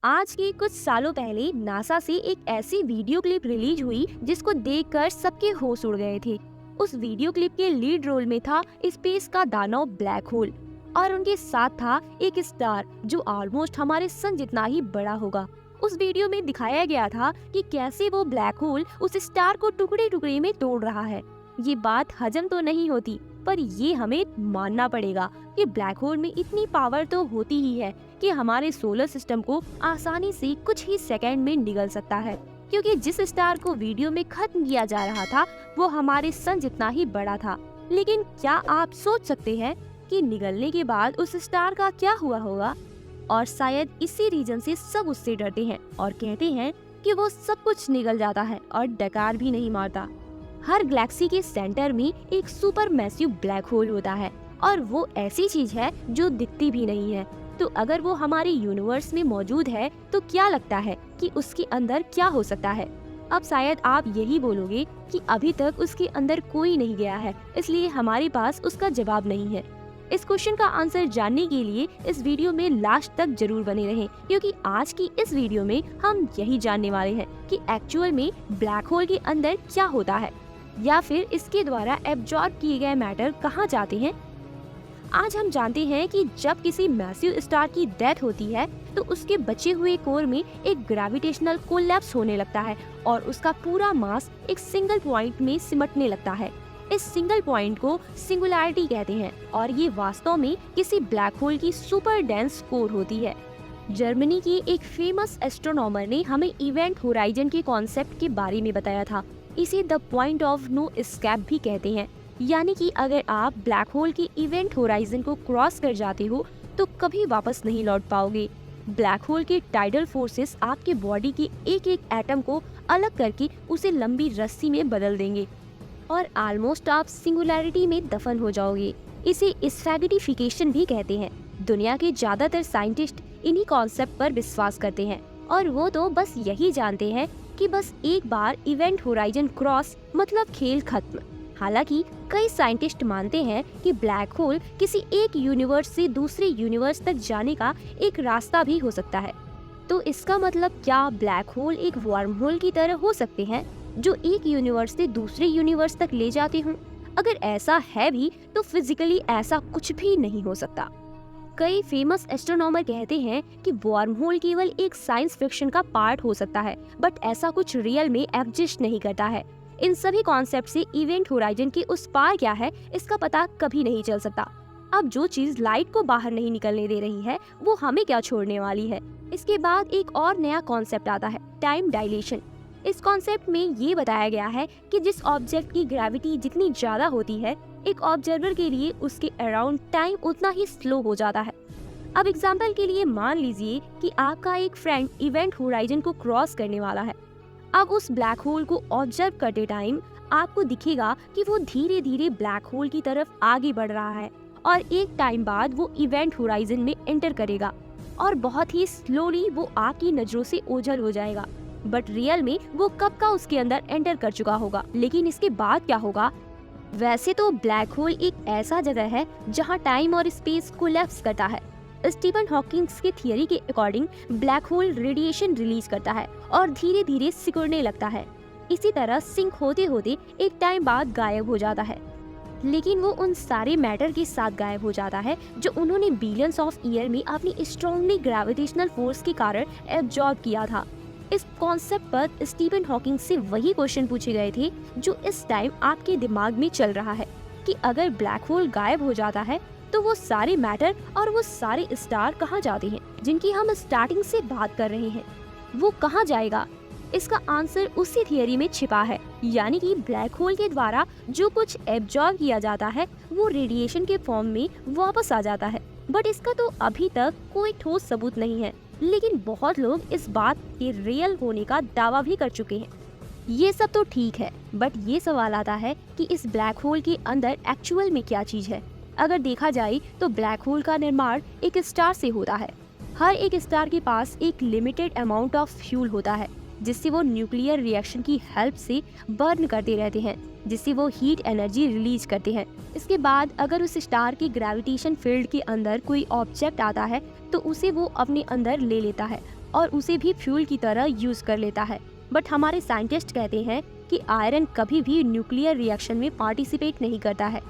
आज के कुछ सालों पहले नासा से एक ऐसी वीडियो क्लिप रिलीज हुई जिसको देखकर सबके होश उड़ गए थे। उस वीडियो क्लिप के लीड रोल में था स्पेस का दानव ब्लैक होल और उनके साथ था एक स्टार जो ऑलमोस्ट हमारे सन जितना ही बड़ा होगा। उस वीडियो में दिखाया गया था कि कैसे वो ब्लैक होल उस स्टार को टुकड़े टुकड़े में तोड़ रहा है। ये बात हजम तो नहीं होती, पर ये हमें मानना पड़ेगा कि ब्लैक होल में इतनी पावर तो होती ही है कि हमारे सोलर सिस्टम को आसानी से कुछ ही सेकंड में निगल सकता है, क्योंकि जिस स्टार को वीडियो में खत्म किया जा रहा था वो हमारे सन जितना ही बड़ा था। लेकिन क्या आप सोच सकते हैं कि निगलने के बाद उस स्टार का क्या हुआ होगा? और शायद इसी रीजन से सब उससे डरते हैं और कहते हैं कि वो सब कुछ निगल जाता है और डकार भी नहीं मारता। हर गैलेक्सी के सेंटर में एक सुपर मैसिव ब्लैक होल होता है और वो ऐसी चीज है जो दिखती भी नहीं है। तो अगर वो हमारे यूनिवर्स में मौजूद है तो क्या लगता है कि उसके अंदर क्या हो सकता है? अब शायद आप यही बोलोगे कि अभी तक उसके अंदर कोई नहीं गया है, इसलिए हमारे पास उसका जवाब नहीं है। इस क्वेश्चन का आंसर जानने के लिए इस वीडियो में लास्ट तक जरूर बने रहें, क्योंकि आज की इस वीडियो में हम यही जानने वाले हैं कि एक्चुअल में ब्लैक होल के अंदर क्या होता है, या फिर इसके द्वारा एब्जॉर्ब किए गए मैटर कहाँ जाते हैं। आज हम जानते हैं कि जब किसी मैसिव स्टार की डेथ होती है तो उसके बचे हुए कोर में एक ग्रेविटेशनल कोलैप्स होने लगता है और उसका पूरा मास एक सिंगल पॉइंट में सिमटने लगता है। इस सिंगल पॉइंट को सिंगुलैरिटी कहते हैं और ये वास्तव में किसी ब्लैक होल की सुपर डेंस कोर होती है। जर्मनी की एक फेमस एस्ट्रोनॉमर ने हमें इवेंट होराइजन के कॉन्सेप्ट के बारे में बताया था। इसे the point of no escape भी कहते हैं, यानी कि अगर आप ब्लैक होल की इवेंट होराइजन को क्रॉस कर जाते हो तो कभी वापस नहीं लौट पाओगे। ब्लैक होल के टाइडल फोर्सेस आपके बॉडी के एक एक एटम को अलग करके उसे लंबी रस्सी में बदल देंगे और ऑलमोस्ट आप सिंगुलैरिटी में दफन हो जाओगे। इसे स्फैगिटिफिकेशन भी कहते हैं। दुनिया के ज्यादातर साइंटिस्ट इन्हीं कॉन्सेप्ट पर विश्वास करते हैं और वो तो बस यही जानते हैं कि बस एक बार इवेंट होराइजन क्रॉस मतलब खेल खत्म। हालांकि कई साइंटिस्ट मानते हैं कि ब्लैक होल किसी एक यूनिवर्स से दूसरे यूनिवर्स तक जाने का एक रास्ता भी हो सकता है। तो इसका मतलब क्या ब्लैक होल एक वर्म होल की तरह हो सकते हैं जो एक यूनिवर्स से दूसरे यूनिवर्स तक ले जाते हों? अगर ऐसा है भी तो फिजिकली ऐसा कुछ भी नहीं हो सकता। कई फेमस एस्ट्रोनॉमर कहते हैं कि वर्म होल केवल एक साइंस फिक्शन का पार्ट हो सकता है, बट ऐसा कुछ रियल में एग्जिस्ट नहीं करता है। इन सभी कॉन्सेप्ट से इवेंट होराइजन के उस पार क्या है इसका पता कभी नहीं चल सकता। अब जो चीज लाइट को बाहर नहीं निकलने दे रही है वो हमें क्या छोड़ने वाली है? इसके बाद एक और नया कॉन्सेप्ट आता है, टाइम डायलेशन। इस कॉन्सेप्ट में ये बताया गया है कि जिस ऑब्जेक्ट की ग्रेविटी जितनी ज्यादा होती है, एक ऑब्जर्वर के लिए उसके अराउंड टाइम उतना ही स्लो हो जाता है। अब एग्जाम्पल के लिए मान लीजिए कि आपका एक फ्रेंड इवेंट होराइजन को क्रॉस करने वाला है। अब उस ब्लैक होल को ऑब्जर्व करते टाइम आपको दिखेगा कि वो धीरे धीरे ब्लैक होल की तरफ आगे बढ़ रहा है और एक टाइम बाद वो इवेंट होराइजन में एंटर करेगा और बहुत ही स्लोली वो आपकी नजरों से ओझल हो जाएगा। बट रियल में वो कब का उसके अंदर एंटर कर चुका होगा। लेकिन इसके बाद क्या होगा? वैसे तो ब्लैक होल एक ऐसा जगह है जहाँ टाइम और स्पेस कोलैप्स करता है। स्टीफन हॉकिंग्स के थियरी के according black hole radiation release करता है और धीरे धीरे सिकुड़ने लगता है। इसी तरह सिंक होते होते एक टाइम बाद गायब हो जाता है, लेकिन वो उन सारे मैटर के साथ गायब हो जाता है जो उन्होंने बिलियंस ऑफ ईयर में अपनी स्ट्रॉन्गली ग्रेविटेशनल फोर्स के कारण एब्जॉर्ब किया था। इस कॉन्सेप्ट पर स्टीफन हॉकिंग से वही क्वेश्चन पूछे गए थे जो इस टाइम आपके दिमाग में चल रहा है कि अगर ब्लैक होल गायब हो जाता है तो वो सारे मैटर और वो सारे स्टार कहाँ जाते हैं जिनकी हम स्टार्टिंग से बात कर रहे हैं? वो कहाँ जाएगा? इसका आंसर उसी थियरी में छिपा है, यानी कि ब्लैक होल के द्वारा जो कुछ एब्जॉर्ब किया जाता है वो रेडिएशन के फॉर्म में वापस आ जाता है। बट इसका तो अभी तक कोई ठोस सबूत नहीं है, लेकिन बहुत लोग इस बात के रियल होने का दावा भी कर चुके हैं। ये सब तो ठीक है, बट ये सवाल आता है कि इस ब्लैक होल के अंदर एक्चुअल में क्या चीज है? अगर देखा जाए तो ब्लैक होल का निर्माण एक स्टार से होता है। हर एक स्टार के पास एक लिमिटेड अमाउंट ऑफ फ्यूल होता है जिससे वो न्यूक्लियर रिएक्शन की हेल्प से बर्न करते रहते हैं, जिससे वो हीट एनर्जी रिलीज करते हैं। इसके बाद अगर उस स्टार की ग्रेविटेशन फील्ड के अंदर कोई ऑब्जेक्ट आता है तो उसे वो अपने अंदर ले लेता है और उसे भी फ्यूल की तरह यूज कर लेता है। बट हमारे साइंटिस्ट कहते हैं कि आयरन कभी भी न्यूक्लियर रिएक्शन में पार्टिसिपेट नहीं करता है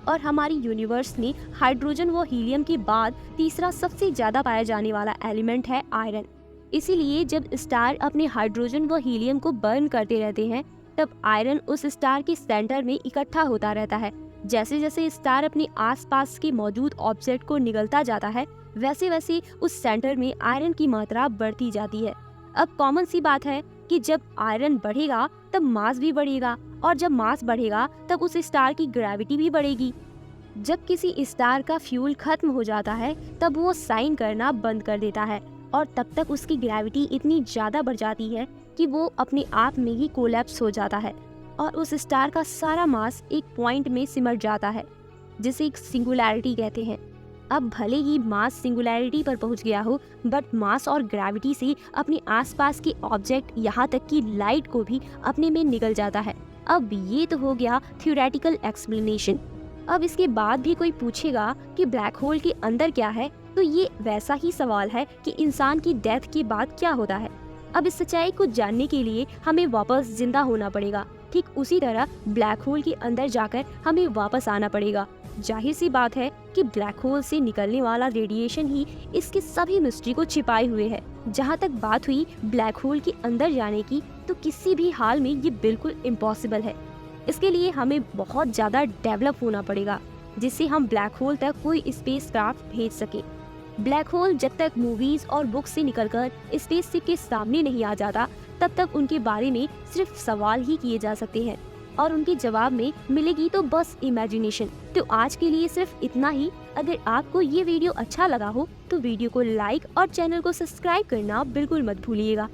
और हमारी यूनिवर्स में हाइड्रोजन व हीलियम के बाद तीसरा सबसे ज्यादा पाया जाने वाला एलिमेंट है आयरन। इसीलिए जब स्टार अपने हाइड्रोजन व हीलियम को बर्न करते रहते हैं तब आयरन उस स्टार के सेंटर में इकट्ठा होता रहता है। जैसे जैसे स्टार अपने आसपास के मौजूद ऑब्जेक्ट को निगलता जाता है वैसे वैसे उस सेंटर में आयरन की मात्रा बढ़ती जाती है। अब कॉमन सी बात है कि जब आयरन बढ़ेगा तब मास भी बढ़ेगा और जब मास बढ़ेगा तब उस स्टार की ग्रेविटी भी बढ़ेगी। जब किसी स्टार का फ्यूल खत्म हो जाता है तब वो शाइन करना बंद कर देता है और तब तक उसकी ग्रेविटी इतनी ज्यादा बढ़ जाती है कि वो अपने आप में ही कोलैप्स हो जाता है और उस स्टार का सारा मास एक पॉइंट में सिमट जाता है जिसे एक सिंगुलैरिटी कहते हैं। अब भले ही मास सिंगुलैरिटी पर पहुंच गया हो बट मास और ग्रेविटी से अपने आसपास के ऑब्जेक्ट यहाँ तक कि लाइट को भी अपने में निगल जाता है। अब ये तो हो गया थ्योरेटिकल एक्सप्लेनेशन। अब इसके बाद भी कोई पूछेगा कि ब्लैक होल के अंदर क्या है तो ये वैसा ही सवाल है कि इंसान की डेथ के बाद क्या होता है। अब इस सच्चाई को जानने के लिए हमें वापस जिंदा होना पड़ेगा। ठीक उसी तरह ब्लैक होल के अंदर जाकर हमें वापस आना पड़ेगा। जाहिर सी बात है कि ब्लैक होल से निकलने वाला रेडिएशन ही इसके सभी मिस्ट्री को छिपाए हुए है। जहाँ तक बात हुई ब्लैक होल के अंदर जाने की तो किसी भी हाल में ये बिल्कुल इम्पॉसिबल है। इसके लिए हमें बहुत ज्यादा डेवलप होना पड़ेगा जिससे हम ब्लैक होल तक कोई स्पेसक्राफ्ट भेज सके। ब्लैक होल जब तक मूवीज और बुक से निकलकर स्पेसशिप के सामने नहीं आ जाता तब तक उनके बारे में सिर्फ सवाल ही किए जा सकते हैं और उनके जवाब में मिलेगी तो बस इमेजिनेशन। तो आज के लिए सिर्फ इतना ही। अगर आपको ये वीडियो अच्छा लगा हो तो वीडियो को लाइक और चैनल को सब्सक्राइब करना बिल्कुल मत भूलिएगा।